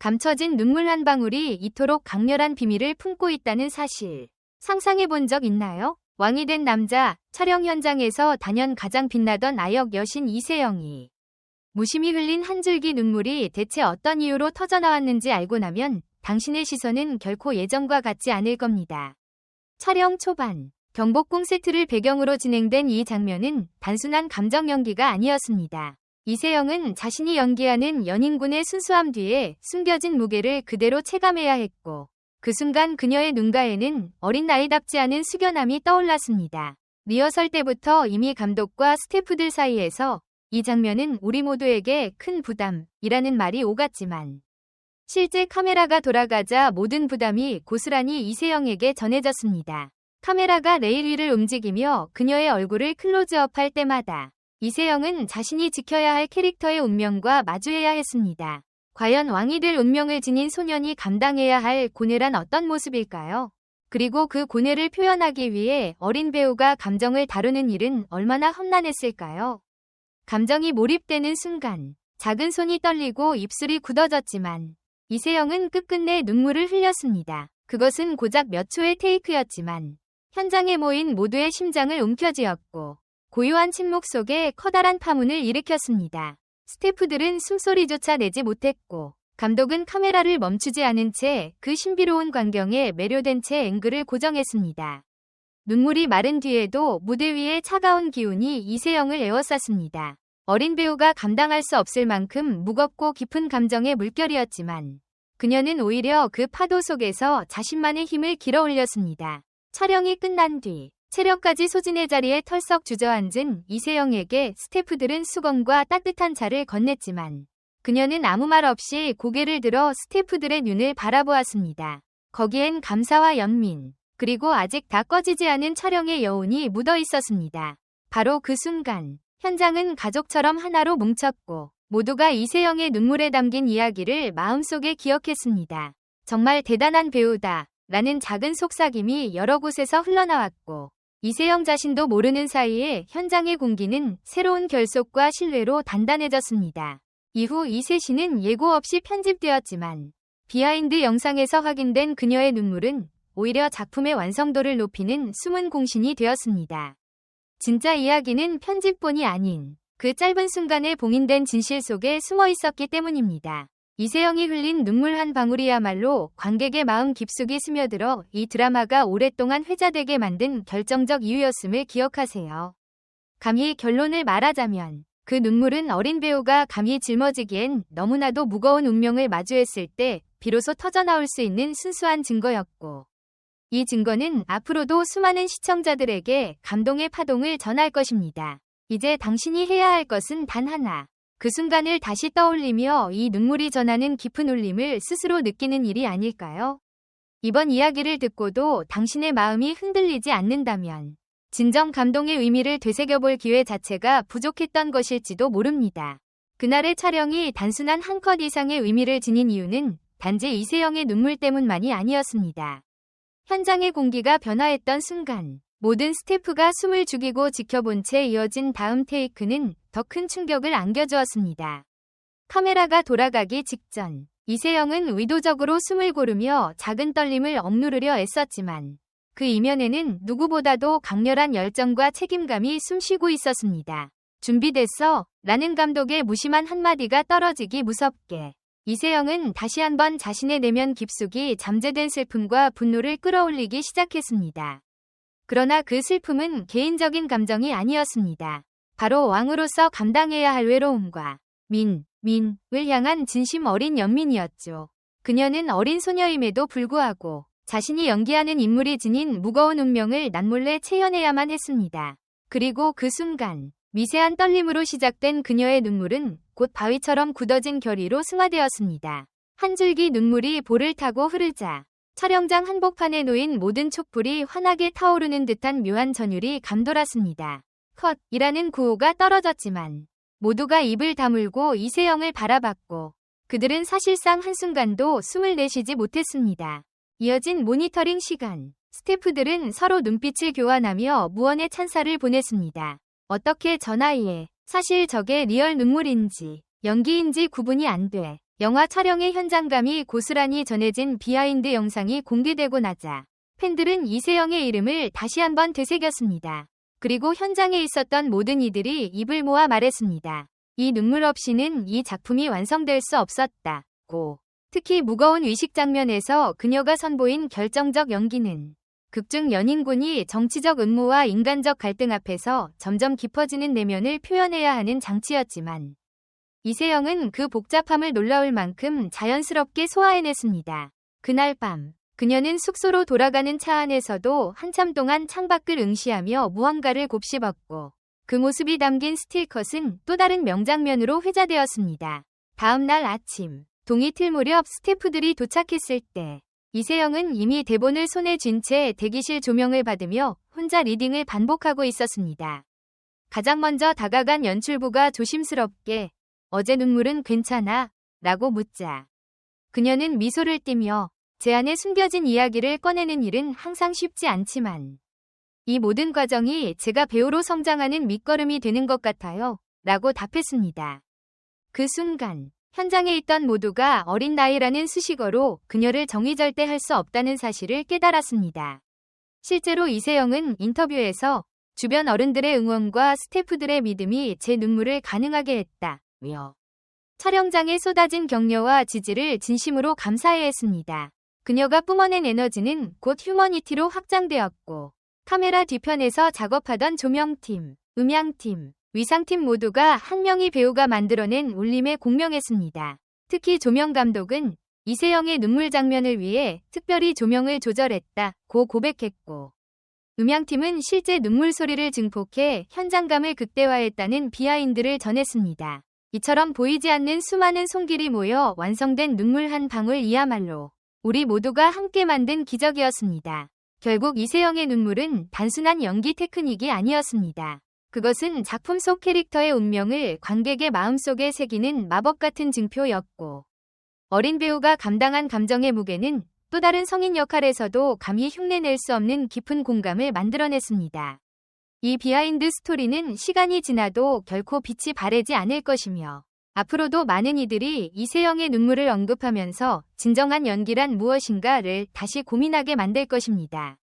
감춰진 눈물 한 방울이 이토록 강렬한 비밀을 품고 있다는 사실. 상상해 본 적 있나요? 왕이 된 남자, 촬영 현장에서 단연 가장 빛나던 아역 여신 이세영이 무심히 흘린 한 줄기 눈물이 대체 어떤 이유로 터져나왔는지 알고 나면 당신의 시선은 결코 예전과 같지 않을 겁니다. 촬영 초반, 경복궁 세트를 배경으로 진행된 이 장면은 단순한 감정 연기가 아니었습니다. 이세영은 자신이 연기하는 연인군의 순수함 뒤에 숨겨진 무게를 그대로 체감해야 했고, 그 순간 그녀의 눈가에는 어린 나이답지 않은 숙연함이 떠올랐습니다. 리허설 때부터 이미 감독과 스태프들 사이에서 이 장면은 우리 모두에게 큰 부담이라는 말이 오갔지만, 실제 카메라가 돌아가자 모든 부담이 고스란히 이세영에게 전해졌습니다. 카메라가 레일 위를 움직이며 그녀의 얼굴을 클로즈업할 때마다 이세영은 자신이 지켜야 할 캐릭터의 운명과 마주해야 했습니다. 과연 왕이 될 운명을 지닌 소년이 감당해야 할 고뇌란 어떤 모습일까요? 그리고 그 고뇌를 표현하기 위해 어린 배우가 감정을 다루는 일은 얼마나 험난했을까요? 감정이 몰입되는 순간, 작은 손이 떨리고 입술이 굳어졌지만 이세영은 끝끝내 눈물을 흘렸습니다. 그것은 고작 몇 초의 테이크였지만 현장에 모인 모두의 심장을 움켜쥐었고 고요한 침묵 속에 커다란 파문을 일으켰습니다. 스태프들은 숨소리조차 내지 못했고 감독은 카메라를 멈추지 않은 채 그 신비로운 광경에 매료된 채 앵글을 고정했습니다. 눈물이 마른 뒤에도 무대 위에 차가운 기운이 이세영을 에워쌌습니다. 어린 배우가 감당할 수 없을 만큼 무겁고 깊은 감정의 물결이었지만 그녀는 오히려 그 파도 속에서 자신만의 힘을 길어올렸습니다. 촬영이 끝난 뒤 체력까지 소진의 자리에 털썩 주저앉은 이세영에게 스태프들은 수건과 따뜻한 차를 건넸지만 그녀는 아무 말 없이 고개를 들어 스태프들의 눈을 바라보았습니다. 거기엔 감사와 연민, 그리고 아직 다 꺼지지 않은 촬영의 여운이 묻어 있었습니다. 바로 그 순간, 현장은 가족처럼 하나로 뭉쳤고 모두가 이세영의 눈물에 담긴 이야기를 마음속에 기억했습니다. 정말 대단한 배우다 라는 작은 속삭임이 여러 곳에서 흘러나왔고 이세영 자신도 모르는 사이에 현장의 공기는 새로운 결속과 신뢰로 단단해졌습니다. 이후 이세 씨는 예고 없이 편집되었지만 비하인드 영상에서 확인된 그녀의 눈물은 오히려 작품의 완성도를 높이는 숨은 공신이 되었습니다. 진짜 이야기는 편집본이 아닌 그 짧은 순간에 봉인된 진실 속에 숨어 있었기 때문입니다. 이세영이 흘린 눈물 한 방울이야말로 관객의 마음 깊숙이 스며들어 이 드라마가 오랫동안 회자되게 만든 결정적 이유였음을 기억하세요. 감히 결론을 말하자면 그 눈물은 어린 배우가 감히 짊어지기엔 너무나도 무거운 운명을 마주했을 때 비로소 터져나올 수 있는 순수한 증거였고 이 증거는 앞으로도 수많은 시청자들에게 감동의 파동을 전할 것입니다. 이제 당신이 해야 할 것은 단 하나. 그 순간을 다시 떠올리며 이 눈물이 전하는 깊은 울림을 스스로 느끼는 일이 아닐까요? 이번 이야기를 듣고도 당신의 마음이 흔들리지 않는다면 진정 감동의 의미를 되새겨볼 기회 자체가 부족했던 것일지도 모릅니다. 그날의 촬영이 단순한 한 컷 이상의 의미를 지닌 이유는 단지 이세영의 눈물 때문만이 아니었습니다. 현장의 공기가 변화했던 순간 모든 스태프가 숨을 죽이고 지켜본 채 이어진 다음 테이크는 더 큰 충격을 안겨주었습니다. 카메라가 돌아가기 직전 이세영은 의도적으로 숨을 고르며 작은 떨림을 억누르려 애썼지만 그 이면에는 누구보다도 강렬한 열정과 책임감이 숨쉬고 있었습니다. 준비됐어? 라는 감독의 무심한 한마디가 떨어지기 무섭게 이세영은 다시 한번 자신의 내면 깊숙이 잠재된 슬픔과 분노를 끌어올리기 시작했습니다. 그러나 그 슬픔은 개인적인 감정이 아니었습니다. 바로 왕으로서 감당해야 할 외로움과 민을 향한 진심 어린 연민이었죠. 그녀는 어린 소녀임에도 불구하고 자신이 연기하는 인물이 지닌 무거운 운명을 남몰래 체현해야만 했습니다. 그리고 그 순간 미세한 떨림으로 시작된 그녀의 눈물은 곧 바위처럼 굳어진 결의로 승화되었습니다. 한 줄기 눈물이 볼을 타고 흐르자 촬영장 한복판에 놓인 모든 촛불이 환하게 타오르는 듯한 묘한 전율이 감돌았습니다. 컷이라는 구호가 떨어졌지만 모두가 입을 다물고 이세영을 바라봤고 그들은 사실상 한순간도 숨을 내쉬지 못했습니다. 이어진 모니터링 시간, 스태프들은 서로 눈빛을 교환하며 무언의 찬사를 보냈습니다. 어떻게 저 나이에 사실 저게 리얼 눈물인지 연기인지 구분이 안 돼. 영화 촬영의 현장감이 고스란히 전해진 비하인드 영상이 공개되고 나자 팬들은 이세영의 이름을 다시 한번 되새겼습니다. 그리고 현장에 있었던 모든 이들이 입을 모아 말했습니다. 이 눈물 없이는 이 작품이 완성될 수 없었다고. 특히 무거운 의식 장면에서 그녀가 선보인 결정적 연기는 극중 연인군이 정치적 음모와 인간적 갈등 앞에서 점점 깊어지는 내면을 표현해야 하는 장치였지만 이세영은 그 복잡함을 놀라울 만큼 자연스럽게 소화해냈습니다. 그날 밤 그녀는 숙소로 돌아가는 차 안에서도 한참 동안 창밖을 응시하며 무언가를 곱씹었고 그 모습이 담긴 스틸컷은 또 다른 명장면으로 회자되었습니다. 다음 날 아침 동이 틀 무렵 스태프들이 도착했을 때 이세영은 이미 대본을 손에 쥔 채 대기실 조명을 받으며 혼자 리딩을 반복하고 있었습니다. 가장 먼저 다가간 연출부가 조심스럽게 어제 눈물은 괜찮아? 라고 묻자 그녀는 미소를 띠며 제 안에 숨겨진 이야기를 꺼내는 일은 항상 쉽지 않지만 이 모든 과정이 제가 배우로 성장하는 밑거름이 되는 것 같아요. 라고 답했습니다. 그 순간 현장에 있던 모두가 어린 나이라는 수식어로 그녀를 정의절대할 수 없다는 사실을 깨달았습니다. 실제로 이세영은 인터뷰에서 주변 어른들의 응원과 스태프들의 믿음이 제 눈물을 가능하게 했다며 촬영장에 쏟아진 격려와 지지를 진심으로 감사해했습니다. 그녀가 뿜어낸 에너지는 곧 휴머니티로 확장되었고 카메라 뒤편에서 작업하던 조명팀, 음향팀, 위상팀 모두가 한 명의 배우가 만들어낸 울림에 공명했습니다. 특히 조명 감독은 이세영의 눈물 장면을 위해 특별히 조명을 조절했다고 고백했고 음향팀은 실제 눈물 소리를 증폭해 현장감을 극대화했다는 비하인드를 전했습니다. 이처럼 보이지 않는 수많은 손길이 모여 완성된 눈물 한 방울이야말로 우리 모두가 함께 만든 기적이었습니다. 결국 이세영의 눈물은 단순한 연기 테크닉이 아니었습니다. 그것은 작품 속 캐릭터의 운명을 관객의 마음속에 새기는 마법 같은 증표였고 어린 배우가 감당한 감정의 무게는 또 다른 성인 역할에서도 감히 흉내낼 수 없는 깊은 공감을 만들어냈습니다. 이 비하인드 스토리는 시간이 지나도 결코 빛이 바래지 않을 것이며 앞으로도 많은 이들이 이세영의 눈물을 언급하면서 진정한 연기란 무엇인가를 다시 고민하게 만들 것입니다.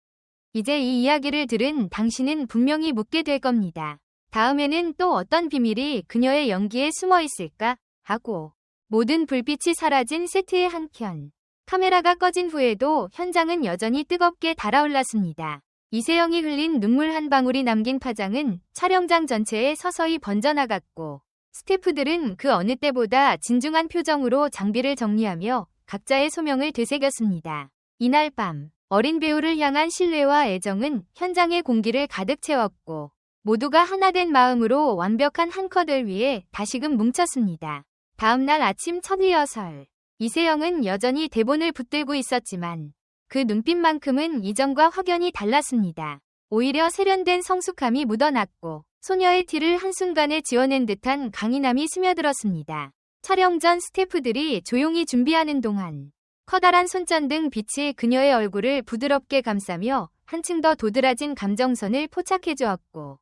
이제 이 이야기를 들은 당신은 분명히 묻게 될 겁니다. 다음에는 또 어떤 비밀이 그녀의 연기에 숨어 있을까? 하고 모든 불빛이 사라진 세트의 한켠. 카메라가 꺼진 후에도 현장은 여전히 뜨겁게 달아올랐습니다. 이세영이 흘린 눈물 한 방울이 남긴 파장은 촬영장 전체에 서서히 번져나갔고 스태프들은 그 어느 때보다 진중한 표정으로 장비를 정리하며 각자의 소명을 되새겼습니다. 이날 밤 어린 배우를 향한 신뢰와 애정은 현장의 공기를 가득 채웠고 모두가 하나된 마음으로 완벽한 한 컷을 위해 다시금 뭉쳤습니다. 다음 날 아침 첫 리허설. 이세영은 여전히 대본을 붙들고 있었지만 그 눈빛만큼은 이전과 확연히 달랐습니다. 오히려 세련된 성숙함이 묻어났고 소녀의 티를 한순간에 지워낸 듯한 강인함이 스며들었습니다. 촬영 전 스태프들이 조용히 준비하는 동안 커다란 손전등 빛이 그녀의 얼굴을 부드럽게 감싸며 한층 더 도드라진 감정선을 포착해 주었고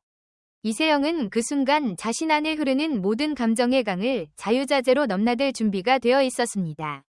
이세영은 그 순간 자신 안에 흐르는 모든 감정의 강을 자유자재로 넘나들 준비가 되어 있었습니다.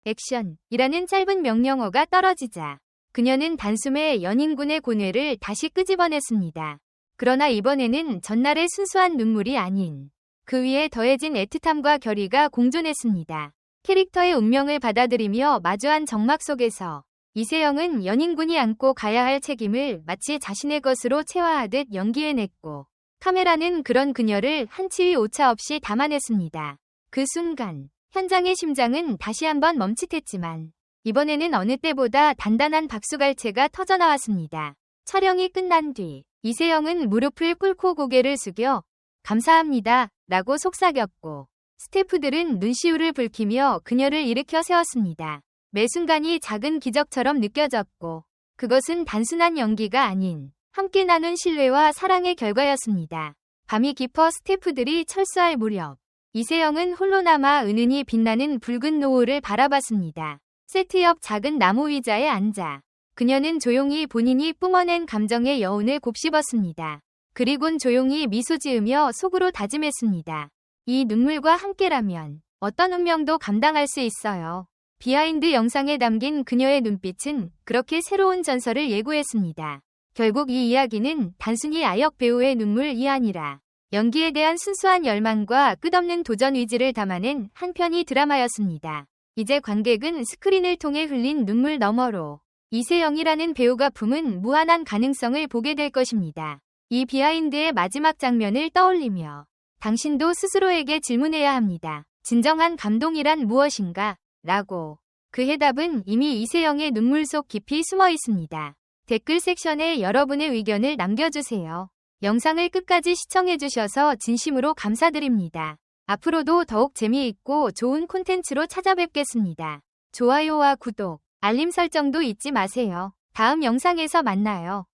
액션이라는 짧은 명령어가 떨어지자 그녀는 단숨에 연인군의 고뇌를 다시 끄집어냈습니다. 그러나 이번에는 전날의 순수한 눈물이 아닌 그 위에 더해진 애틋함과 결의가 공존했습니다. 캐릭터의 운명을 받아들이며 마주한 정막 속에서 이세영은 연인군이 안고 가야 할 책임을 마치 자신의 것으로 체화하듯 연기해냈고 카메라는 그런 그녀를 한치의 오차 없이 담아냈습니다. 그 순간 현장의 심장은 다시 한번 멈칫했지만 이번에는 어느 때보다 단단한 박수갈채가 터져나왔습니다. 촬영이 끝난 뒤 이세영은 무릎을 꿇고 고개를 숙여 감사합니다 라고 속삭였고 스태프들은 눈시울을 붉히며 그녀를 일으켜 세웠습니다. 매 순간이 작은 기적처럼 느껴졌고 그것은 단순한 연기가 아닌 함께 나눈 신뢰와 사랑의 결과였습니다. 밤이 깊어 스태프들이 철수할 무렵 이세영은 홀로 남아 은은히 빛나는 붉은 노을을 바라봤습니다. 세트 옆 작은 나무 의자에 앉아 그녀는 조용히 본인이 뿜어낸 감정의 여운을 곱씹었습니다. 그리곤 조용히 미소 지으며 속으로 다짐했습니다. 이 눈물과 함께라면 어떤 운명도 감당할 수 있어요. 비하인드 영상에 담긴 그녀의 눈빛은 그렇게 새로운 전설을 예고했습니다. 결국 이 이야기는 단순히 아역 배우의 눈물이 아니라 연기에 대한 순수한 열망과 끝없는 도전 의지를 담아낸 한 편의 드라마였습니다. 이제 관객은 스크린을 통해 흘린 눈물 너머로 이세영이라는 배우가 품은 무한한 가능성을 보게 될 것입니다. 이 비하인드의 마지막 장면을 떠올리며 당신도 스스로에게 질문해야 합니다. 진정한 감동이란 무엇인가? 라고. 그 해답은 이미 이세영의 눈물 속 깊이 숨어 있습니다. 댓글 섹션에 여러분의 의견을 남겨주세요. 영상을 끝까지 시청해주셔서 진심으로 감사드립니다. 앞으로도 더욱 재미있고 좋은 콘텐츠로 찾아뵙겠습니다. 좋아요와 구독, 알림 설정도 잊지 마세요. 다음 영상에서 만나요.